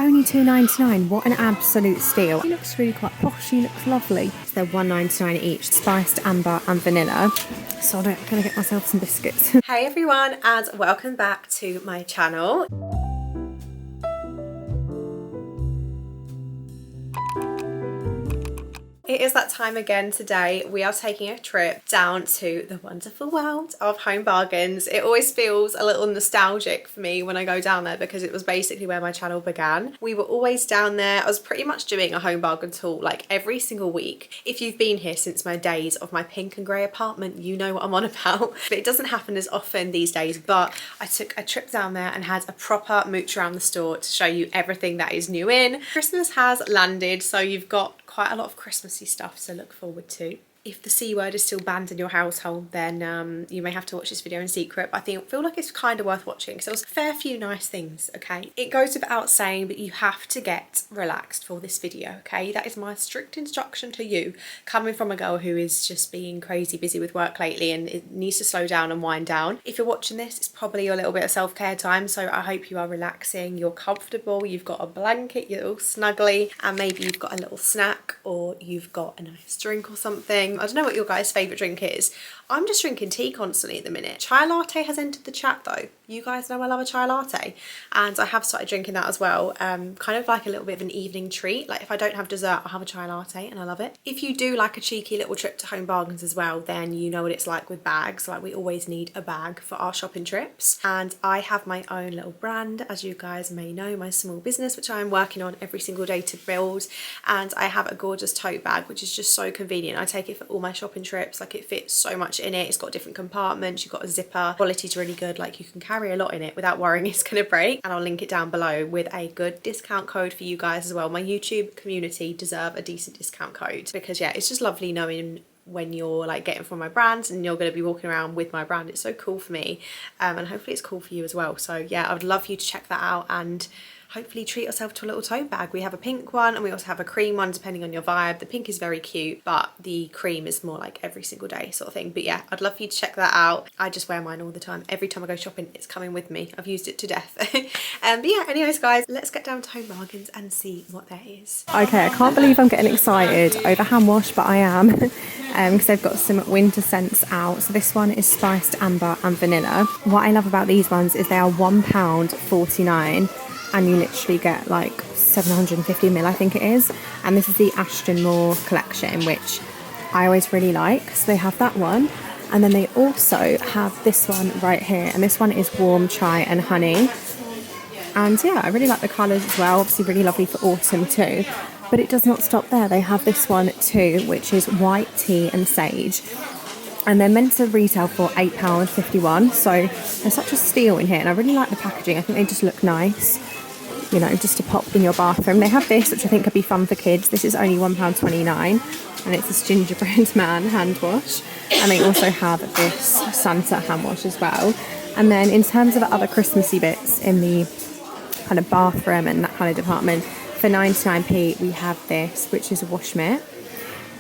only £2.99. What an absolute steal. She looks really quite posh. She looks lovely. So they're £1.99 each, spiced amber and vanilla. So I'm gonna get myself some biscuits. Hey everyone, and welcome back to my channel. It is that time again today. We are taking a trip down to the wonderful world of home bargains. It always feels a little nostalgic for me when I go down there because it was basically where my channel began. We were always down there. I was pretty much doing a home bargain tour like every single week. If you've been here since my days of my pink and grey apartment, you know what I'm on about. But it doesn't happen as often these days, but I took a trip down there and had a proper mooch around the store to show you everything that is new in. Christmas has landed, so you've got quite a lot of Christmassy stuff to look forward to. If the C word is still banned in your household, then you may have to watch this video in secret, but I feel like it's kind of worth watching because there was a fair few nice things, okay? It goes without saying, but you have to get relaxed for this video, okay? That is my strict instruction to you, coming from a girl who is just being crazy busy with work lately and it needs to slow down and wind down. If you're watching this, it's probably a little bit of self-care time, so I hope you are relaxing, you're comfortable, you've got a blanket, you're all snuggly, and maybe you've got a little snack or you've got a nice drink or something. I don't know what your guys' favourite drink is. I'm just drinking tea constantly at the minute. Chai latte has entered the chat though. You guys know I love a chai latte, and I have started drinking that as well. Kind of like a little bit of an evening treat. Like if I don't have dessert, I'll have a chai latte and I love it. If you do like a cheeky little trip to home bargains as well, then you know what it's like with bags. Like we always need a bag for our shopping trips, and I have my own little brand, as you guys may know, my small business, which I'm working on every single day to build. And I have a gorgeous tote bag, which is just so convenient. I take it for all my shopping trips. Like it fits so much in it. It's got different compartments, you've got a zipper, quality's really good, like you can carry a lot in it without worrying it's gonna break. And I'll link it down below with a good discount code for you guys as well. My YouTube community deserve a decent discount code because yeah, it's just lovely knowing when you're like getting from my brand and you're going to be walking around with my brand. It's so cool for me, and hopefully it's cool for you as well. So yeah, I would love you to check that out and hopefully treat yourself to a little tote bag. We have a pink one and we also have a cream one depending on your vibe. The pink is very cute, but the cream is more like every single day sort of thing. But yeah, I'd love for you to check that out. I just wear mine all the time. Every time I go shopping, it's coming with me. I've used it to death. But yeah, anyways guys, let's get down to home bargains and see what there is. Okay, I can't believe I'm getting excited over hand wash, but I am. Because they've got some winter scents out. So this one is spiced amber and vanilla. What I love about these ones is they are £1.49. and you literally get like 750ml, I think it is. And this is the Ashton Moore collection, which I always really like. So they have that one, and then they also have this one right here, and this one is warm chai and honey. And yeah, I really like the colours as well, obviously really lovely for autumn too. But it does not stop there. They have this one too, which is white tea and sage, and they're meant to retail for £8.51. So there's such a steal in here, and I really like the packaging. I think they just look nice, you know, just to pop in your bathroom. They have this, which I think could be fun for kids. This is only £1.29, and it's this gingerbread man hand wash. And they also have this Santa hand wash as well. And then in terms of other Christmassy bits in the kind of bathroom and that kind of department, for 99p we have this, which is a wash mitt.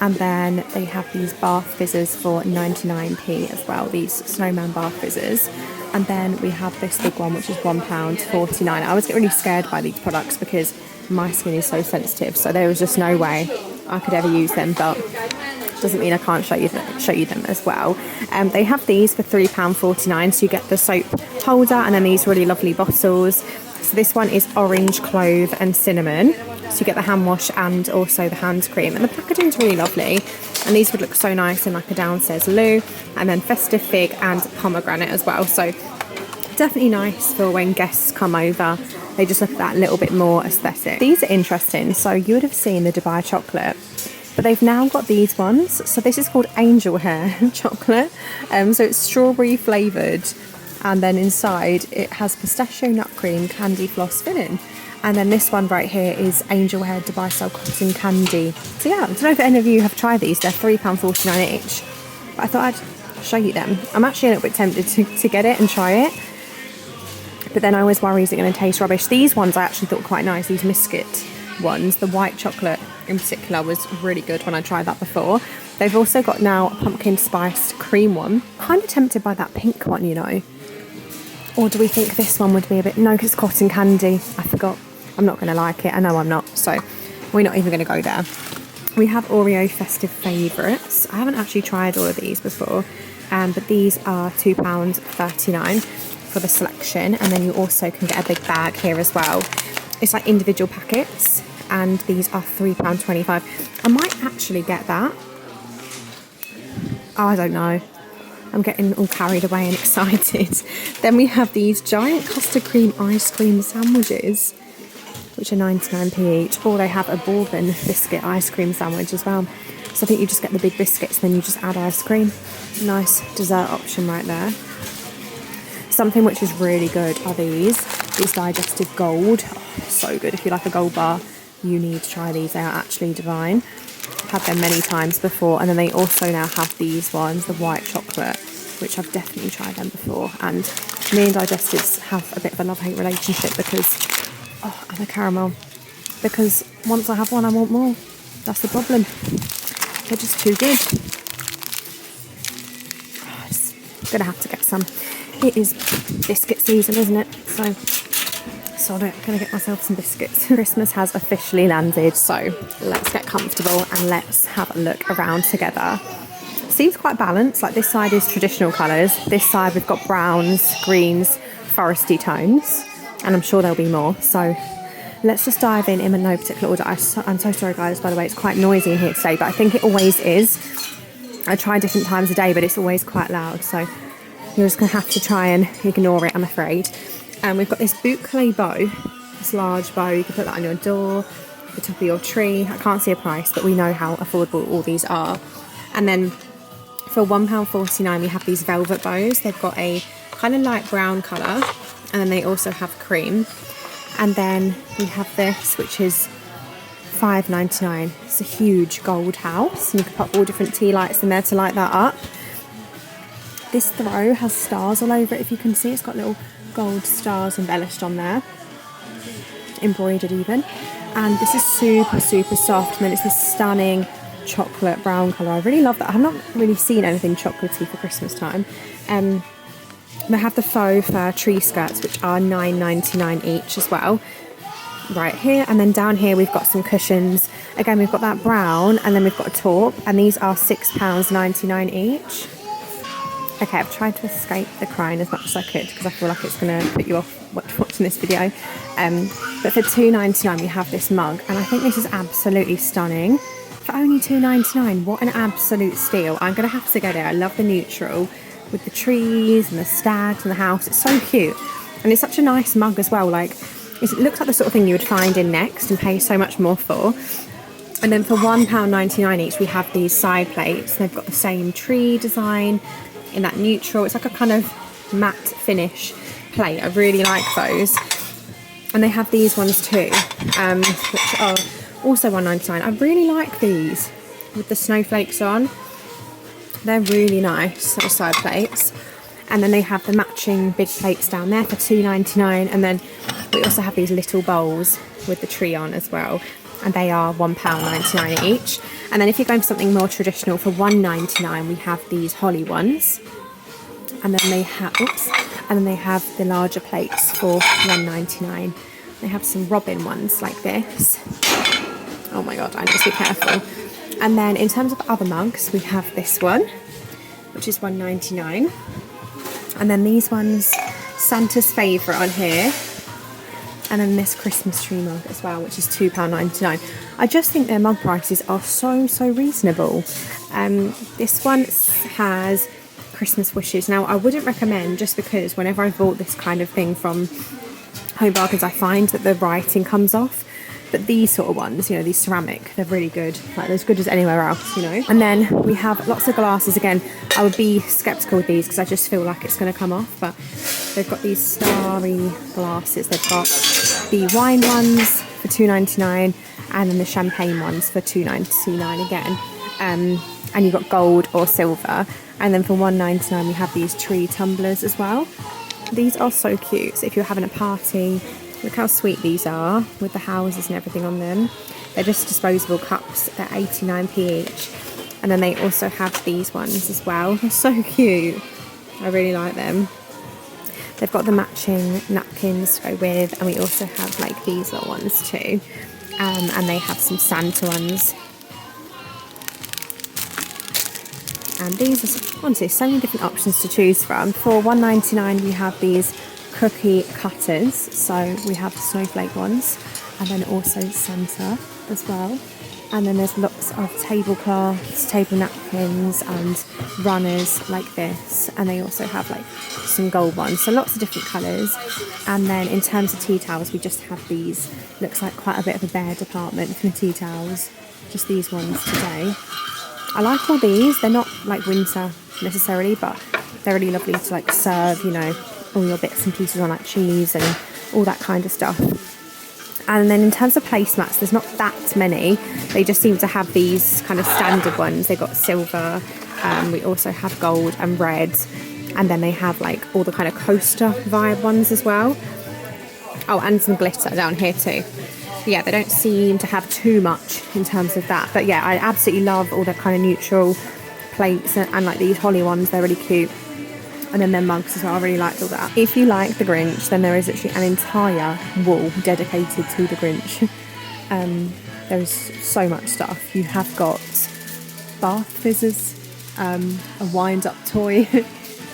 And then they have these bath fizzers for 99p as well, these snowman bath fizzers. And then we have this big one, which is £1.49. I always get really scared by these products because my skin is so sensitive, so there was just no way I could ever use them, but doesn't mean I can't show you them as well. They have these for £3.49, so you get the soap holder and then these really lovely bottles. So this one is orange, clove and cinnamon. So you get the hand wash and also the hand cream, and the packaging is really lovely. And these would look so nice in like a downstairs loo. And then festive fig and pomegranate as well. So definitely nice for when guests come over. They just look at that little bit more aesthetic. These are interesting. So you would have seen the Dubai chocolate, but they've now got these ones. So this is called angel hair chocolate. So it's strawberry flavoured. And then inside it has pistachio nut cream candy floss filling. And then this one right here is angel hair Dubai style cotton candy. So yeah, I don't know if any of you have tried these. They're £3.49 each. But I thought I'd show you them. I'm actually a little bit tempted to get it and try it. But then I always worry, is it going to taste rubbish? These ones I actually thought quite nice, these biscuit ones. The white chocolate in particular was really good when I tried that before. They've also got now a pumpkin spiced cream one. Kind of tempted by that pink one, you know. Or do we think this one would be a bit... No, because it's cotton candy. I forgot. I'm not going to like it. I know I'm not, so we're not even going to go there. We have Oreo festive favourites. I haven't actually tried all of these before, but these are £2.39 for the selection, and then you also can get a big bag here as well. It's like individual packets, and these are £3.25. I might actually get that. Oh, I don't know. I'm getting all carried away and excited. Then we have these giant custard cream ice cream sandwiches, which are 99p each. Or they have a bourbon biscuit ice cream sandwich as well. So I think you just get the big biscuits, then you just add ice cream. Nice dessert option right there. Something which is really good are these digestive gold. Oh, so good. If you like a gold bar, you need to try these. They are actually divine. I've had them many times before, and then they also now have these ones, the white chocolate, which I've definitely tried them before. And me and digestives have a bit of a love-hate relationship because, oh, and the caramel. Because once I have one, I want more. That's the problem. They're just too good. Oh, I'm just gonna have to get some. It is biscuit season, isn't it? So I'm gonna get myself some biscuits. Christmas has officially landed, so let's get comfortable and let's have a look around together. Seems quite balanced. Like this side is traditional colours. This side we've got browns, greens, foresty tones, and I'm sure there'll be more. So let's just dive in no particular order. I'm so sorry guys, by the way, it's quite noisy in here today, but I think it always is. I try different times of day, but it's always quite loud, so you're just going to have to try and ignore it, I'm afraid. And we've got this boucle bow, this large bow. You can put that on your door, the top of your tree. I can't see a price, but we know how affordable all these are. And then for £1.49 we have these velvet bows. They've got a kind of light brown colour, and then they also have cream. And then we have this, which is £5.99. It's a huge gold house, and you can put all different tea lights in there to light that up. This throw has stars all over it, if you can see. It's got little gold stars embellished on there, embroidered even. And this is super soft, and then it's this stunning chocolate brown colour. I really love that. I've not really seen anything chocolatey for Christmas time. They have the faux fur tree skirts, which are £9.99 each as well, right here. And then down here we've got some cushions. Again, we've got that brown, and then we've got a taupe, and these are £6.99 each. Okay, I've tried to escape the crying as much as I could because I feel like it's going to put you off watching this video. But for £2.99 we have this mug, and I think this is absolutely stunning. For only £2.99, what an absolute steal. I'm going to have to get it. I love the neutral with the trees and the stags and the house. It's so cute, and it's such a nice mug as well. Like, it looks like the sort of thing you would find in Next and pay so much more for. And then for £1.99 each we have these side plates. They've got the same tree design in that neutral. It's like a kind of matte finish plate. I really like those. And they have these ones too, which are also £1.99. I really like these with the snowflakes on. They're really nice, those side plates. And then they have the matching big plates down there for £2.99. And then we also have these little bowls with the tree on as well, and they are £1.99 each. And then if you're going for something more traditional, for £1.99 we have these holly ones, and then they have the larger plates for £1.99. They have some robin ones like this. Oh my god, I need to be careful. And then in terms of other mugs, we have this one, which is £1.99. And then these ones, Santa's favourite on here. And then this Christmas tree mug as well, which is £2.99. I just think their mug prices are so reasonable. This one has Christmas wishes. Now, I wouldn't recommend, just because whenever I've bought this kind of thing from Home Bargains, I find that the writing comes off. But these sort of ones, you know, these ceramic, they're really good. Like, they're as good as anywhere else, you know. And then we have lots of glasses. Again, I would be sceptical with these because I just feel like it's going to come off. But they've got these starry glasses. They've got the wine ones for £2.99, and then the champagne ones for £2.99 again. And you've got gold or silver. And then for £1.99 we have these tree tumblers as well. These are so cute. So if you're having a party, look how sweet these are with the houses and everything on them. They're just disposable cups. They're 89p each. And then they also have these ones as well. They're so cute. I really like them. They've got the matching napkins to go with, and we also have like these little ones too. And they have some Santa ones. And these are, honestly, so many different options to choose from. For $1.99 we have these cookie cutters. So we have the snowflake ones, and then also Santa as well. And then there's lots of tablecloths, table napkins and runners like this. And they also have like some gold ones, so lots of different colours. And then in terms of tea towels, we just have these, looks like quite a bit of a bare department for tea towels. Just these ones today. I like all these. They're not like winter necessarily, but they're really lovely to like serve, you know, all your bits and pieces on like cheese and all that kind of stuff. And then in terms of placemats, there's not that many. They just seem to have these kind of standard ones. They've got silver, we also have gold and red, and then they have like all the kind of coaster vibe ones as well. Oh, and some glitter down here too. But yeah, they don't seem to have too much in terms of that. But yeah, I absolutely love all the kind of neutral plates and like these holly ones. They're really cute. And then their mugs as well, I really liked all that. If you like the Grinch, then there is actually an entire wall dedicated to the Grinch. There's so much stuff. You have got bath fizzers, a wind-up toy.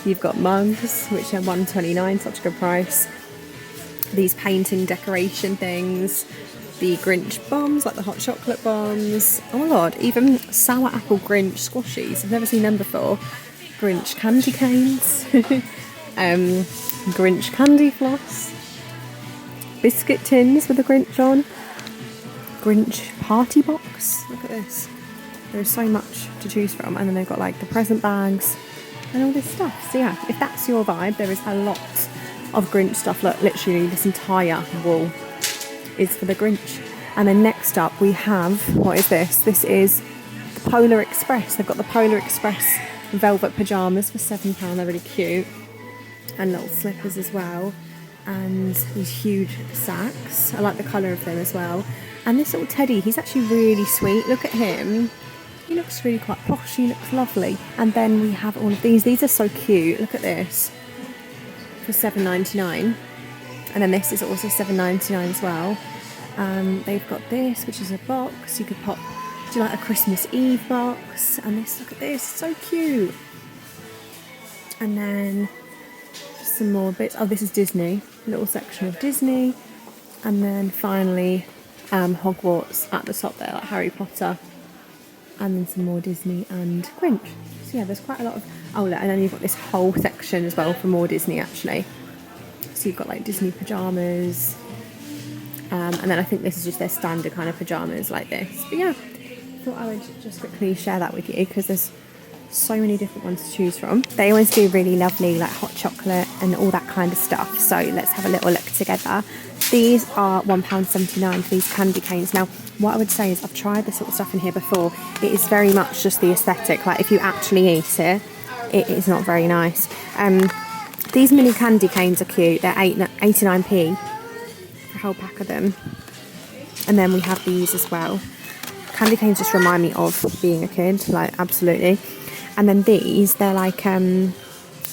You've got mugs, which are $1.29, such a good price. These painting decoration things. The Grinch bombs, like the hot chocolate bombs. Oh my god, even sour apple Grinch squashies. I've never seen them before. Grinch candy canes, Grinch candy floss, biscuit tins with a Grinch on, Grinch party box. Look at this. There's so much to choose from, and then they've got like the present bags and all this stuff. So yeah, if that's your vibe, there is a lot of Grinch stuff. Look, literally this entire wall is for the Grinch. And then next up we have, what is this? This is the Polar Express. They've got the Polar Express velvet pyjamas for £7. They're really cute, and little slippers as well, and these huge sacks. I like the colour of them as well. And this little teddy, he's actually really sweet. Look at him, he looks really quite posh, he looks lovely. And then we have all of these are so cute. Look at this, for $7.99. And then this is also $7.99 as well. They've got this, which is a box you could pop, do like a Christmas Eve box. And this, look at this, so cute. And then just some more bits. Oh, this is Disney, a little section of Disney. And then finally Hogwarts at the top there, like Harry Potter. And then some more Disney and Grinch. So yeah, there's quite a lot of, oh, and then you've got this whole section as well for more Disney actually. So you've got like Disney pyjamas, and then I think this is just their standard kind of pyjamas like this. But yeah, thought I would just quickly share that with you because there's so many different ones to choose from. They always do really lovely like hot chocolate and all that kind of stuff. So let's have a little look together. These are £1.79 for these candy canes. Now, what I would say is I've tried this sort of stuff in here before. It is very much just the aesthetic. Like if you actually eat it, it is not very nice. These mini candy canes are cute. They're 89p for a whole pack of them. And then we have these as well. Candy canes just remind me of being a kid, like absolutely. And then these, they're like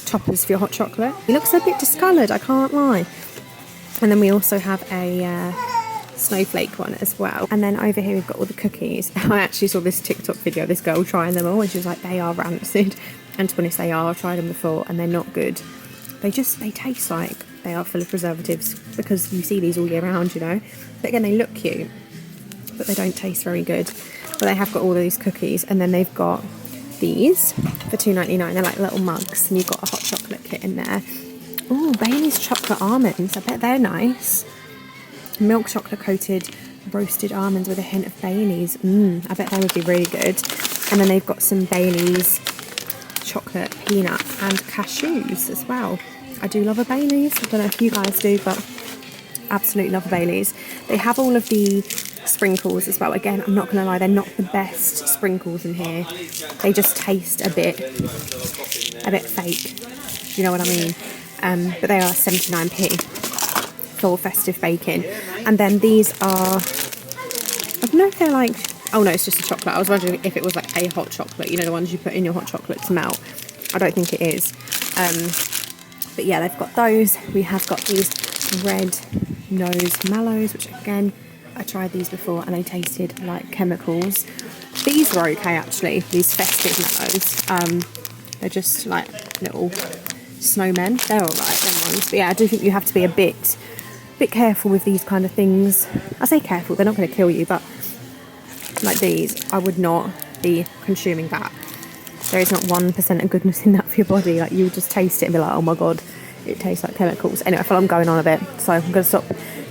toppers for your hot chocolate. It looks a bit discoloured, I can't lie. And then we also have a snowflake one as well. And then over here we've got all the cookies. I actually saw this TikTok video of this girl trying them all and she was like, they are rancid. And to be honest, they are. I've tried them before and they're not good. They taste like they are full of preservatives because you see these all year round, you know. But again, they look cute, but they don't taste very good. But they have got all of these cookies, and then they've got these for $2.99. They're like little mugs, and you've got a hot chocolate kit in there. Oh, Bailey's chocolate almonds. I bet they're nice. Milk chocolate coated roasted almonds with a hint of Bailey's. I bet they would be really good. And then they've got some Bailey's chocolate peanut and cashews as well. I do love a Bailey's. I don't know if you guys do, but absolutely love a Bailey's. They have all of the sprinkles as well. Again, I'm not going to lie, they're not the best sprinkles in here. They just taste a bit fake. You know what I mean? But they are 79p for festive baking. And then these are, I don't know if they're like, oh no, it's just a chocolate. I was wondering if it was like a hot chocolate, you know, the ones you put in your hot chocolate to melt. I don't think it is. But yeah, they've got those. We have got these red nose mallows, which again, I tried these before and they tasted like chemicals. These were okay actually, these festive mallows. They're just like little snowmen. They're alright, them ones. But yeah, I do think you have to be a bit careful with these kind of things. I say careful, they're not going to kill you, but like these, I would not be consuming that. There is not 1% of goodness in that for your body. Like, you'll just taste it and be like, oh my god, it tastes like chemicals. Anyway, I feel like I'm going on a bit, so I'm going to stop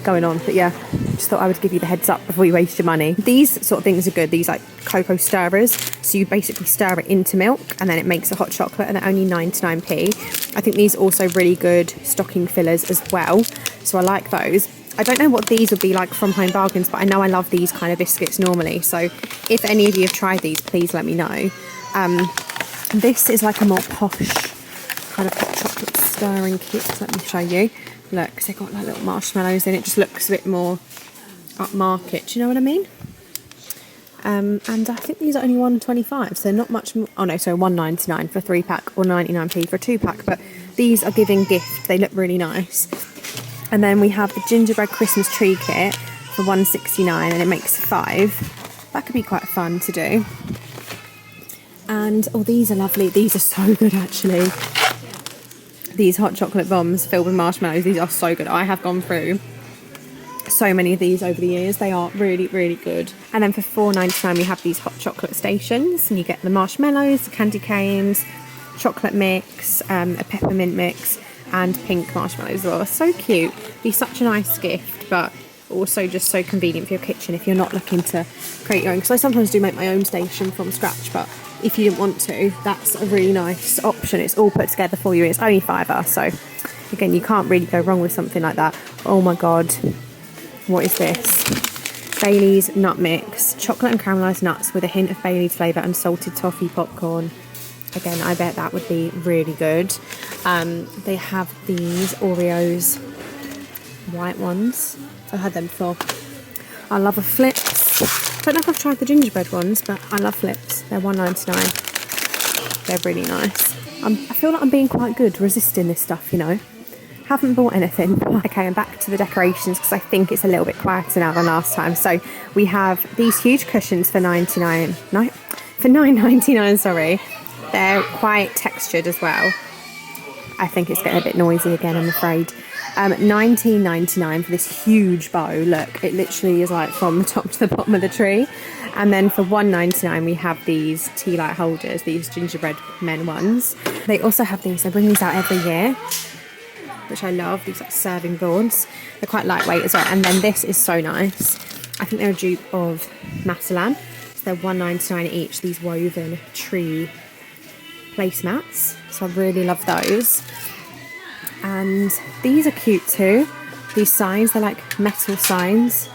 going on. But yeah, just thought I would give you the heads up before you waste your money. These sort of things are good, these like cocoa stirrers. So you basically stir it into milk and then it makes a hot chocolate, and they're only 99p. I think these are also really good stocking fillers as well. So I like those. I don't know what these would be like from Home Bargains, but I know I love these kind of biscuits normally. So if any of you have tried these, please let me know. This is like a more posh kind of hot chocolate stirring kit. Let me show you. Look, because they've got like little marshmallows in it. Just looks a bit more upmarket. Do you know what I mean? And I think these are only $1.25, so not much more. Oh no, so $1.99 for a 3-pack or 99p for a 2-pack. But these are giving gift. They look really nice. And then we have the gingerbread Christmas tree kit for $1.69, and it makes 5. That could be quite fun to do. And oh, these are lovely. These are so good actually. These hot chocolate bombs filled with marshmallows, these are so good. I have gone through so many of these over the years. They are really, really good. And then for $4.99 we have these hot chocolate stations, and you get the marshmallows, the candy canes, chocolate mix, a peppermint mix, and pink marshmallows as well. So cute. Be such a nice gift, but also just so convenient for your kitchen if you're not looking to create your own. Because I sometimes do make my own station from scratch, but if you didn't want to, that's a really nice option. It's all put together for you. It's only $5, so again, you can't really go wrong with something like that. Oh my god, what is this? Bailey's nut mix, chocolate and caramelised nuts with a hint of Bailey's flavour and salted toffee popcorn. Again, I bet that would be really good. They have these Oreos white ones. I've had them before. I love a Flips. I don't know if I've tried the gingerbread ones, but I love Flips. They're $1.99. They're really nice. I feel like I'm being quite good resisting this stuff, you know. Haven't bought anything. Okay, I'm back to the decorations because I think it's a little bit quieter now than last time. So we have these huge cushions for $9.99, sorry. They're quite textured as well. I think it's getting a bit noisy again, I'm afraid. $19.99 for this huge bow. Look, it literally is like from the top to the bottom of the tree. And then for $1.99 we have these tea light holders, these gingerbread men ones. They also have these, they bring these out every year, which I love, these like serving boards. They're quite lightweight as well. And then this is so nice. I think they're a dupe of Matalan. So they're $1.99 each, these woven tree placemats. So I really love those. And these are cute too. These signs, they're like metal signs.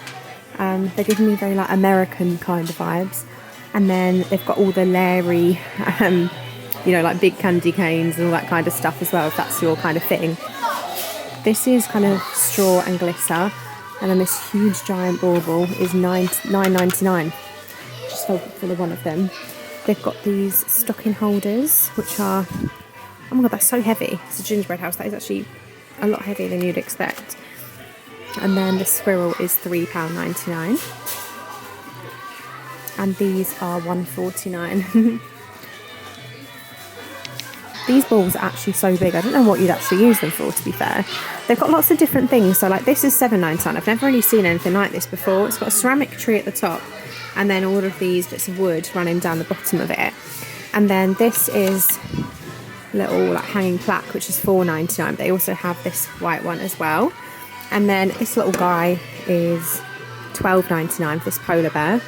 They're giving me very like American kind of vibes. And then they've got all the Larry, you know, like big candy canes and all that kind of stuff as well, if that's your kind of thing. This is kind of straw and glitter. And then this huge giant bauble is $9.99. Just for the one of them. They've got these stocking holders, which are, oh my god, that's so heavy. It's a gingerbread house. That is actually a lot heavier than you'd expect. And then the squirrel is £3.99. And these are $1.49. These balls are actually so big. I don't know what you'd actually use them for, to be fair. They've got lots of different things. So like this is $7.99. I've never really seen anything like this before. It's got a ceramic tree at the top, and then all of these bits of wood running down the bottom of it. And then this is a little like hanging plaque, which is $4.99. They also have this white one as well. And then this little guy is $12.99 for this polar bear.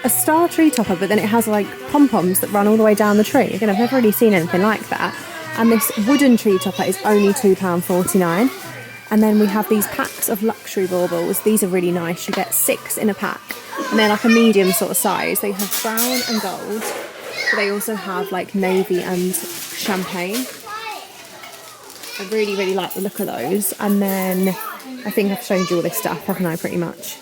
A star tree topper, but then it has like pom-poms that run all the way down the tree. Again, I've never really seen anything like that. And this wooden tree topper is only £2.49. And then we have these packs of luxury baubles. These are really nice. You get 6 in a pack. And they're like a medium sort of size. They have brown and gold. But they also have like navy and champagne. I really, really like the look of those. And then I think I've shown you all this stuff, haven't I, pretty much?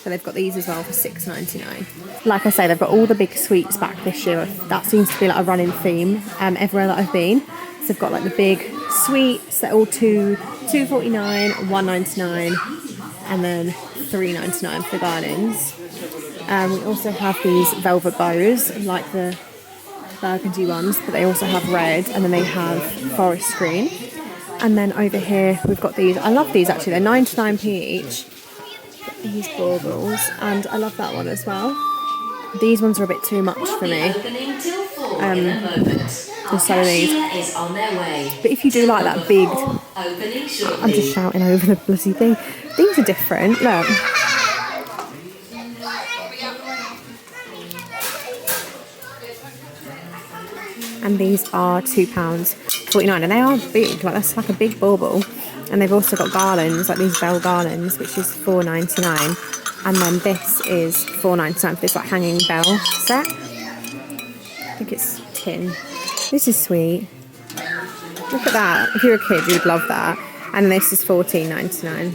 But they've got these as well for £6.99. Like I say, they've got all the big sweets back this year. That seems to be like a running theme everywhere that I've been. So they've got like the big sweets. They're all £2.49, £1.99, and then £3.99 for the garlands. We also have these velvet bows, like the burgundy ones, but they also have red, and then they have forest green. And then over here we've got these. I love these actually. They're 99p each. These baubles, and I love that one as well. These ones are a bit too much for me. There's so many. But if you do like that big, I'm just shouting over the bloody thing. These are different. Look. And these are £2.49, and they are big. Like, that's like a big bauble. And they've also got garlands, like these bell garlands, which is £4.99. And then this is £4.99 for this like hanging bell set. I think it's tin. This is sweet. Look at that. If you're a kid, you'd love that. And this is £14.99.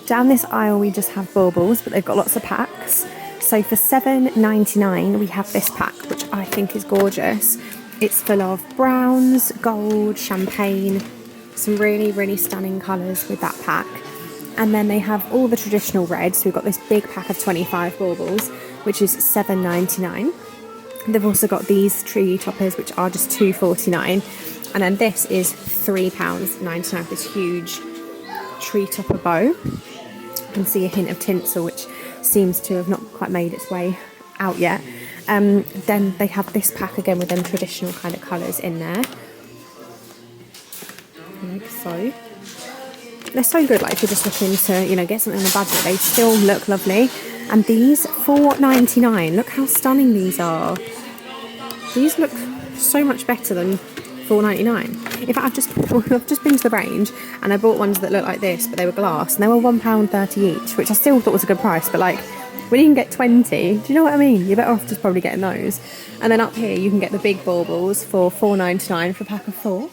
Down this aisle, we just have baubles, but they've got lots of packs. So for £7.99, we have this pack, which I think is gorgeous. It's full of browns, gold, champagne, some really, really stunning colours with that pack. And then they have all the traditional reds. So we've got this big pack of 25 baubles, which is £7.99. They've also got these tree toppers, which are just £2.49. And then this is £3.99, this huge tree topper bow. You can see a hint of tinsel, which seems to have not quite made its way out yet. Then they have this pack again with them traditional kind of colours in there. Like so. They're so good, like if you're just looking to, you know, get something on a budget, they still look lovely. And these, £4.99, look how stunning these are. These look so much better than £4.99. In fact, I've just been to the range and I bought ones that look like this, but they were glass, and they were £1.30 each, which I still thought was a good price, but like, when you can get 20, do you know what I mean? You're better off just probably getting those. And then up here, you can get the big baubles for £4.99 for a pack of 4.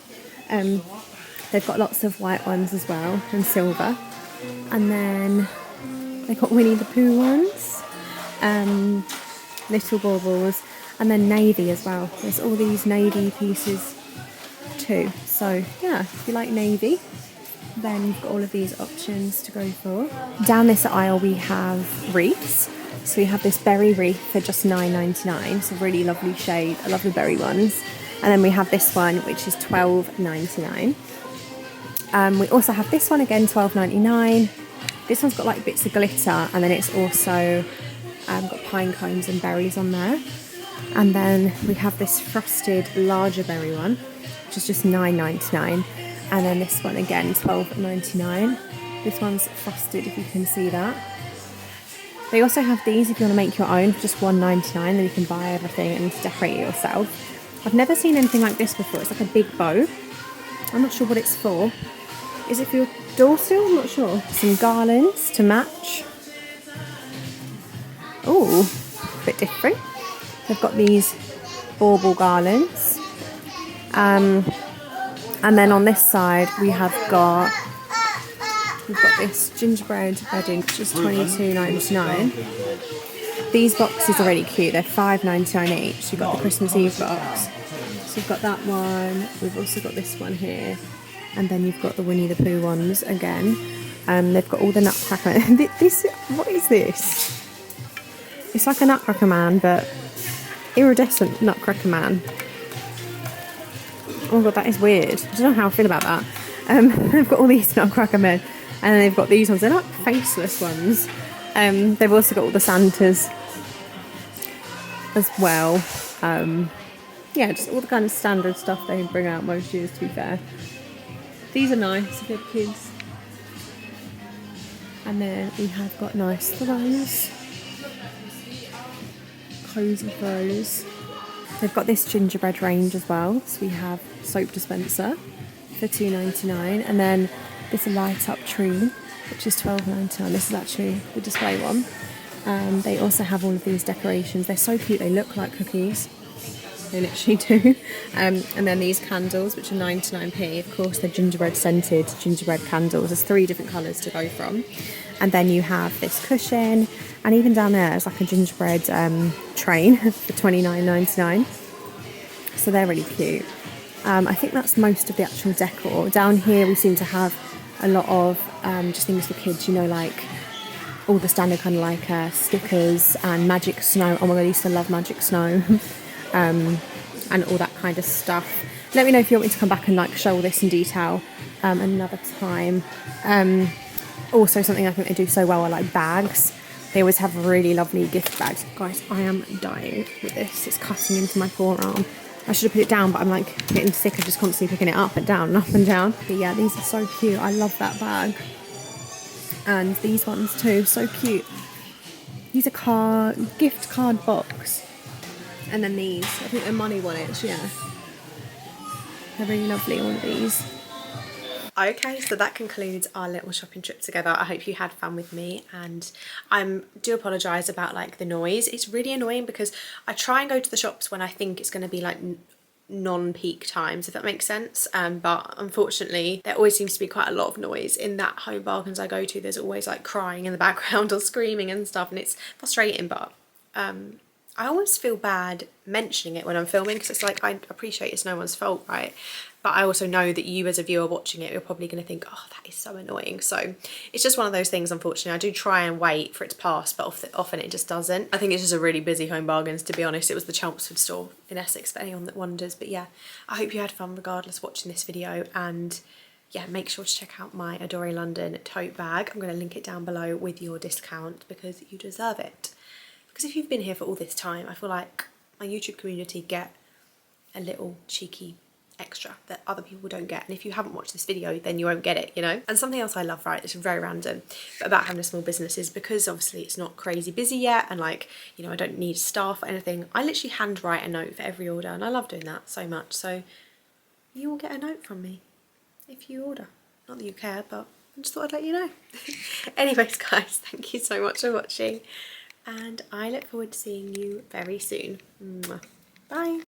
They've got lots of white ones as well, and silver. And then they've got Winnie the Pooh ones, little baubles, and then navy as well. There's all these navy pieces too. So yeah, if you like navy, then you've got all of these options to go for. Down this aisle we have wreaths. So we have this berry wreath for just £9.99. It's a really lovely shade. I love the berry ones. And then we have this one, which is £12.99. We also have this one again, £12.99. This one's got like bits of glitter, and then it's also got pine cones and berries on there. And then we have this frosted larger berry one, which is just £9.99. And then this one again, £12.99. This one's frosted, if you can see that. They also have these if you want to make your own for just £1.99, then you can buy everything and decorate it yourself. I've never seen anything like this before. It's like a big bow. I'm not sure what it's for. Is it for your door sill? I'm not sure. Some garlands to match. Oh, a bit different. They've got these bauble garlands. And then on this side we've got this gingerbread wedding, which is £22.99. These boxes are really cute. They're £5.99 each. You've got the Christmas Eve box. So you've got that one. We've also got this one here. And then you've got the Winnie the Pooh ones again. They've got all the Nutcracker. What is this? It's like a Nutcracker man, but iridescent Nutcracker man. Oh god, that is weird. I don't know how I feel about that. They've got all these Nutcracker men, and then they've got these ones. They're not faceless ones. They've also got all the Santas as well. Yeah, just all the kind of standard stuff they bring out most years, to be fair. These are nice if you have kids. And then we have got nice throws. Cosy throws. They've got this gingerbread range as well. So we have soap dispenser for £2.99, and then this light up tree, which is £12.99. This is actually the display one. They also have all of these decorations. They're so cute. They look like cookies. They literally do. And then these candles, which are 99p. Of course, they're gingerbread scented gingerbread candles. There's 3 different colours to go from. And then you have this cushion, and even down there is like a gingerbread train for £29.99. So they're really cute. I think that's most of the actual decor. Down here we seem to have a lot of just things for kids, you know, like all the standard kind of like stickers and magic snow. Oh my god, I used to love magic snow. And all that kind of stuff. Let me know if you want me to come back and like show all this in detail another time. Also, something I think they do so well are like bags. They always have really lovely gift bags. Guys, I am dying with this. It's cutting into my forearm. I should have put it down, but I'm like getting sick of just constantly picking it up and down and up and down. But yeah, these are so cute. I love that bag. And these ones too, so cute. These are gift card box. And then these, I think they're money wallets, yeah. They're really lovely, all of these. Okay, so that concludes our little shopping trip together. I hope you had fun with me, and I do apologise about like the noise. It's really annoying because I try and go to the shops when I think it's going to be like non-peak times, if that makes sense, but unfortunately there always seems to be quite a lot of noise in that Home Bargains I go to. There's always like crying in the background or screaming and stuff, and it's frustrating, but I always feel bad mentioning it when I'm filming because it's like, I appreciate it's no one's fault, right? But I also know that you as a viewer watching it, you're probably going to think, oh, that is so annoying. So it's just one of those things, unfortunately. I do try and wait for it to pass, but often it just doesn't. I think it's just a really busy Home Bargains, to be honest. It was the Chelmsford store in Essex, for anyone that wonders. But yeah, I hope you had fun regardless watching this video. And yeah, make sure to check out my Ardore London tote bag. I'm going to link it down below with your discount because you deserve it. Because if you've been here for all this time, I feel like my YouTube community get a little cheeky extra that other people don't get, and if you haven't watched this video then you won't get it, you know. And something else I love, right, it's very random, but about having a small business is because obviously it's not crazy busy yet, and like, you know, I don't need staff or anything. I literally handwrite a note for every order, and I love doing that so much. So you will get a note from me if you order. Not that you care, but I just thought I'd let you know. Anyways guys, thank you so much for watching, and I look forward to seeing you very soon. Bye.